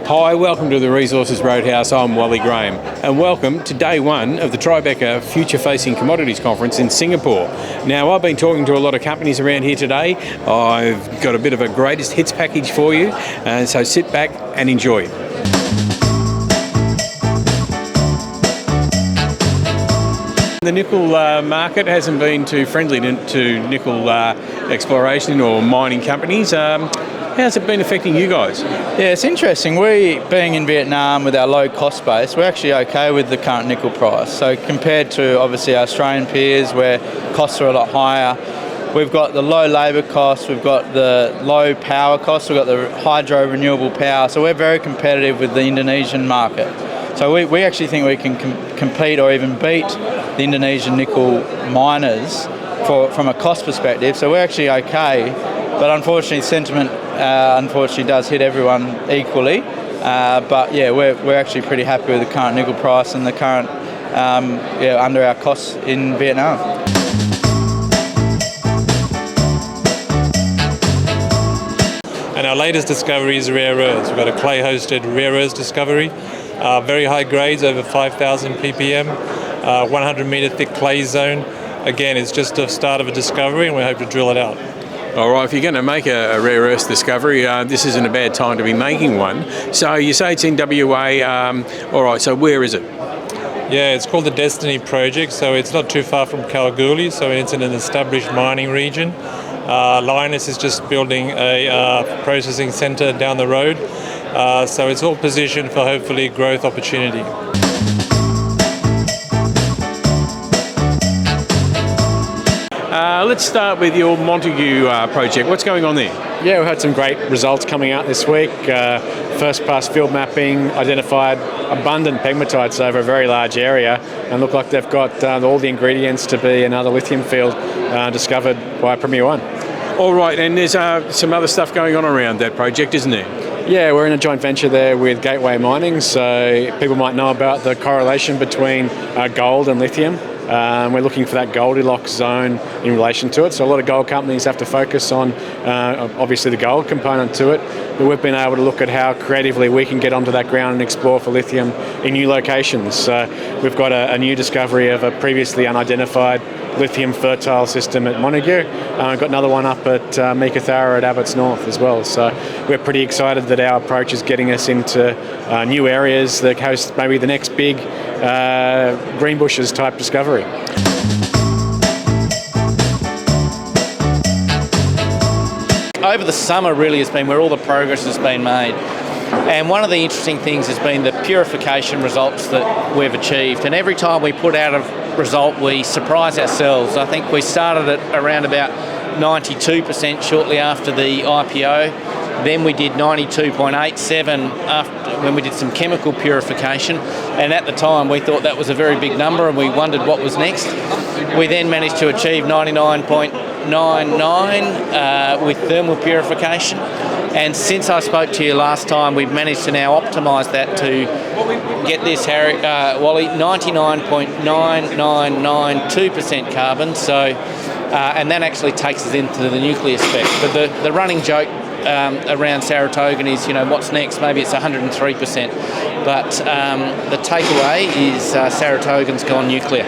Hi, welcome to the Resources Roadhouse. I'm Wally Graham, and welcome to day one of the Tribeca Future Facing Commodities Conference in Singapore. Now, I've been talking to a lot of companies around here today. I've got a bit of a greatest hits package for you, and so sit back and enjoy. The nickel market hasn't been too friendly to nickel exploration or mining companies. How's it been affecting you guys? Yeah, it's interesting. We, being in Vietnam with our low cost base, we're actually okay with the current nickel price. So compared to obviously our Australian peers where costs are a lot higher, we've got the low labour costs, we've got the low power costs, we've got the hydro renewable power. So we're very competitive with the Indonesian market. So we actually think we can compete or even beat the Indonesian nickel miners from a cost perspective. So we're actually okay, but unfortunately sentiment does hit everyone equally. But yeah, we're actually pretty happy with the current nickel price and the current under our costs in Vietnam. And our latest discovery is rare earths. We've got a clay-hosted rare earths discovery, very high grades, over 5,000 ppm, 100-metre thick clay zone. Again, it's just the start of a discovery, and we hope to drill it out. All right, if you're going to make a rare earth discovery, this isn't a bad time to be making one. So you say it's in WA. All right, so where is it? Yeah, it's called the Destiny Project, so it's not too far from Kalgoorlie, so it's in an established mining region. Lynas is just building a processing centre down the road, so it's all positioned for hopefully growth opportunity. Let's start with your Montague project. What's going on there? Yeah, we've had some great results coming out this week. First pass field mapping identified abundant pegmatites over a very large area and look like they've got all the ingredients to be another lithium field discovered by Premier One. All right, and there's some other stuff going on around that project, isn't there? Yeah, we're in a joint venture there with Gateway Mining, so people might know about the correlation between gold and lithium. We're looking for that Goldilocks zone in relation to it. So a lot of gold companies have to focus on obviously the gold component to it, but we've been able to look at how creatively we can get onto that ground and explore for lithium in new locations. So we've got a new discovery of a previously unidentified lithium fertile system at Montague. We've got another one up at Meekatharra at Abbots North as well. So we're pretty excited that our approach is getting us into new areas that host maybe the next big Greenbushes type discovery. Over the summer really has been where all the progress has been made. And one of the interesting things has been the purification results that we've achieved. And every time we put out a result, we surprise ourselves. I think we started at around about 92% shortly after the IPO. Then we did 92.87 after when we did some chemical purification. And at the time, we thought that was a very big number and we wondered what was next. We then managed to achieve 99.99 with thermal purification. And since I spoke to you last time, we've managed to now optimise that to get this, Wally, 99.9992% carbon. So, and that actually takes us into the nuclear spec. But the running joke around Saratogan is, what's next? Maybe it's 103%. But the takeaway is Saratogan's gone nuclear.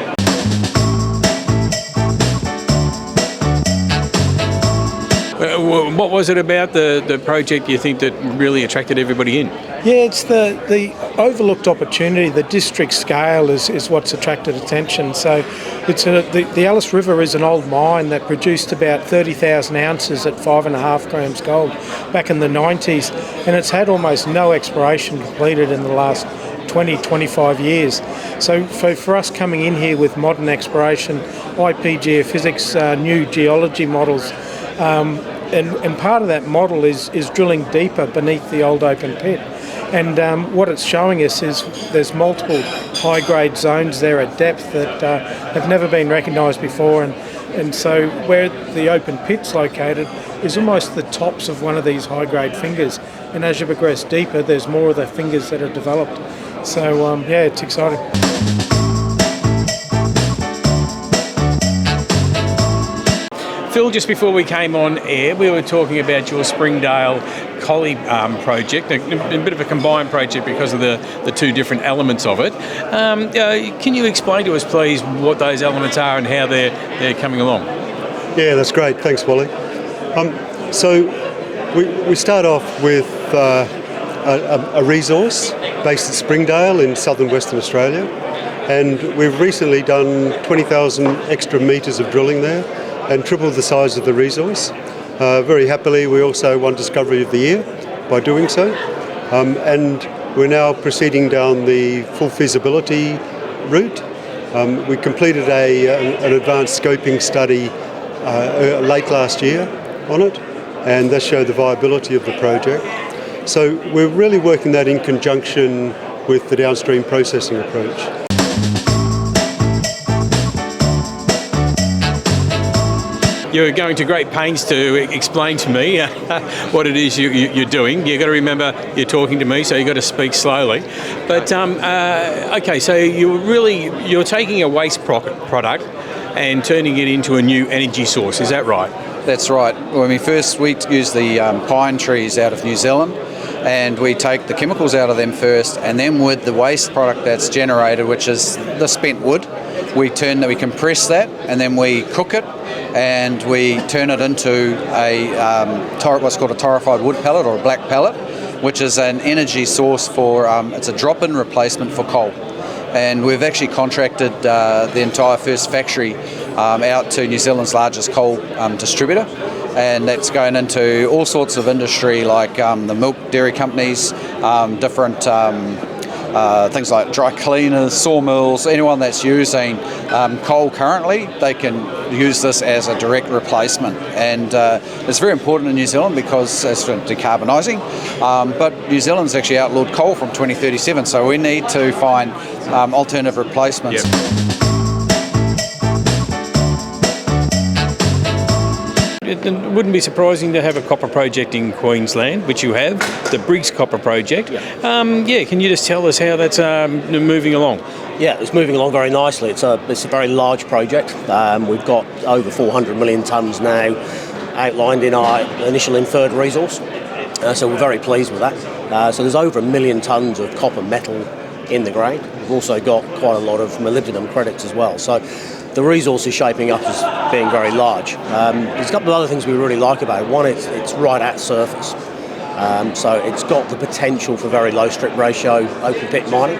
What was it about the project you think that really attracted everybody in? Yeah, it's the overlooked opportunity. The district scale is what's attracted attention. So it's the Alice River is an old mine that produced about 30,000 ounces at 5.5 grams gold back in the 90s, and it's had almost no exploration completed in the last 20, 25 years. So for us coming in here with modern exploration, IP geophysics, new geology models, and part of that model is drilling deeper beneath the old open pit. And what it's showing us is there's multiple high-grade zones there at depth that have never been recognised before. And so where the open pit's located is almost the tops of one of these high-grade fingers. And as you progress deeper, there's more of the fingers that are developed. So, yeah, it's exciting. Phil, just before we came on air, we were talking about your Springdale Collie project, a bit of a combined project because of the two different elements of it. Can you explain to us, please, what those elements are and how they're coming along? Yeah, that's great. Thanks, Wally. So we start off with a resource based at Springdale in southern Western Australia, and we've recently done 20,000 extra metres of drilling there and tripled the size of the resource. Very happily, we also won Discovery of the Year by doing so, and we're now proceeding down the full feasibility route. We completed an advanced scoping study late last year on it, and that showed the viability of the project. So we're really working that in conjunction with the downstream processing approach. You're going to great pains to explain to me what it is you're doing. You've got to remember you're talking to me, so you've got to speak slowly. But okay, so you're taking a waste product and turning it into a new energy source. Is that right? That's right. When we use the pine trees out of New Zealand, and we take the chemicals out of them first, and then with the waste product that's generated, which is the spent wood, we compress that, and then we cook it, and we turn it into what's called a torrefied wood pellet or a black pellet, which is an energy source for it's a drop-in replacement for coal. And we've actually contracted the entire first factory out to New Zealand's largest coal distributor, and that's going into all sorts of industry like the milk dairy companies, different things like dry cleaners, sawmills. Anyone that's using coal currently, they can use this as a direct replacement, and it's very important in New Zealand because it's for decarbonising, but New Zealand's actually outlawed coal from 2037, so we need to find alternative replacements. Yep. It wouldn't be surprising to have a copper project in Queensland, which you have, the Briggs Copper Project. Yeah. Can you just tell us how that's moving along? Yeah, it's moving along very nicely. It's a very large project. We've got over 400 million tonnes now outlined in our initial inferred resource, so we're very pleased with that. So there's over 1 million tonnes of copper metal in the ground. We've also got quite a lot of molybdenum credits as well. So the resource is shaping up as being very large. There's a couple of other things we really like about it. One, it's right at surface. So it's got the potential for very low strip ratio open pit mining.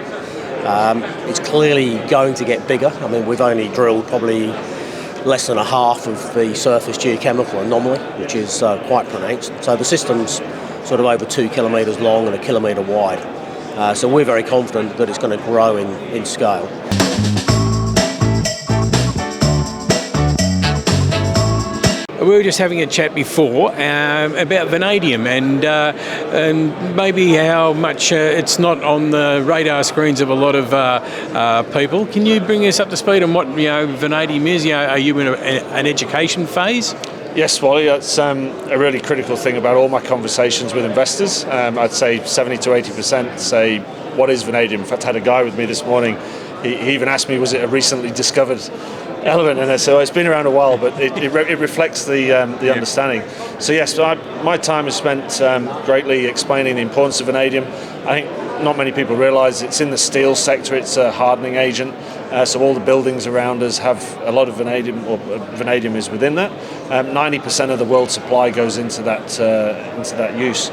It's clearly going to get bigger. I mean, we've only drilled probably less than a half of the surface geochemical anomaly, which is quite pronounced. So the system's sort of over 2 kilometres long and 1 kilometre wide. So we're very confident that it's going to grow in scale. We were just having a chat before about vanadium and maybe how much it's not on the radar screens of a lot of people. Can you bring us up to speed on what vanadium is? Are you in an education phase? Yes, Wally, that's a really critical thing about all my conversations with investors. I'd say 70 to 80% say, what is vanadium? In fact, I had a guy with me this morning. He even asked me, was it a recently discovered element? And so it's been around a while, but it reflects the understanding. So yes, my time is spent greatly explaining the importance of vanadium. I think not many people realise it's in the steel sector. It's a hardening agent. So all the buildings around us have a lot of vanadium, or vanadium is within that. 90% of the world supply goes into that use.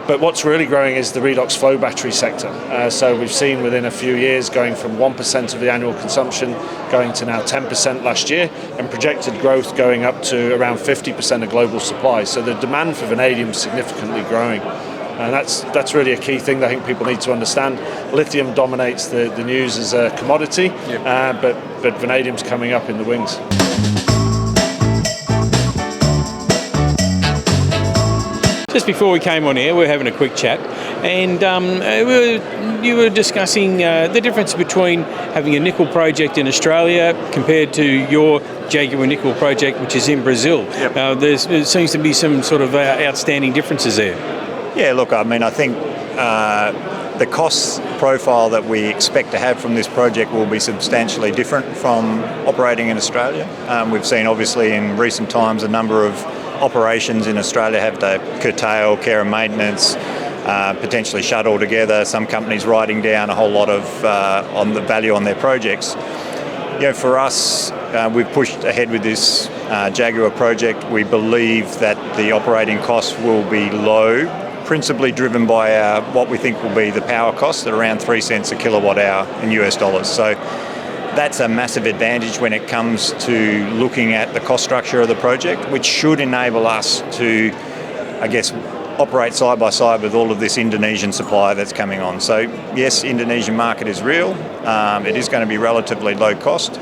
But what's really growing is the redox flow battery sector. So we've seen within a few years going from 1% of the annual consumption going to now 10% last year, and projected growth going up to around 50% of global supply. So the demand for vanadium is significantly growing. And that's really a key thing that I think people need to understand. Lithium dominates the news as a commodity, but vanadium's coming up in the wings. Just before we came on air, we were having a quick chat, and you were discussing the difference between having a nickel project in Australia compared to your Jaguar nickel project, which is in Brazil. Yep. There seems to be some sort of outstanding differences there. Yeah, look, I mean, I think The cost profile that we expect to have from this project will be substantially different from operating in Australia. We've seen obviously in recent times a number of operations in Australia have to curtail care and maintenance, potentially shut altogether, some companies writing down a whole lot of on the value on their projects. For us, we've pushed ahead with this Jaguar project. We believe that the operating costs will be low, principally driven by what we think will be the power cost at around 3 cents a kilowatt hour in US dollars. So that's a massive advantage when it comes to looking at the cost structure of the project, which should enable us to, I guess, operate side by side with all of this Indonesian supply that's coming on. So yes, Indonesian market is real. It is going to be relatively low cost.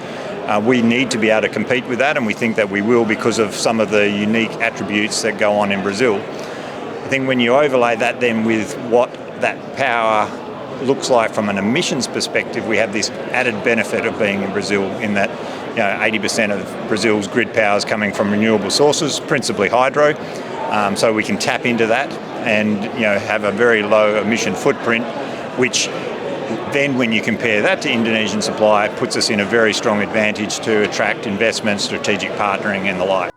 We need to be able to compete with that, and we think that we will because of some of the unique attributes that go on in Brazil. I think when you overlay that then with what that power looks like from an emissions perspective, we have this added benefit of being in Brazil in that 80% of Brazil's grid power is coming from renewable sources, principally hydro. So we can tap into that and have a very low emission footprint, which then when you compare that to Indonesian supply, it puts us in a very strong advantage to attract investment, strategic partnering and the like.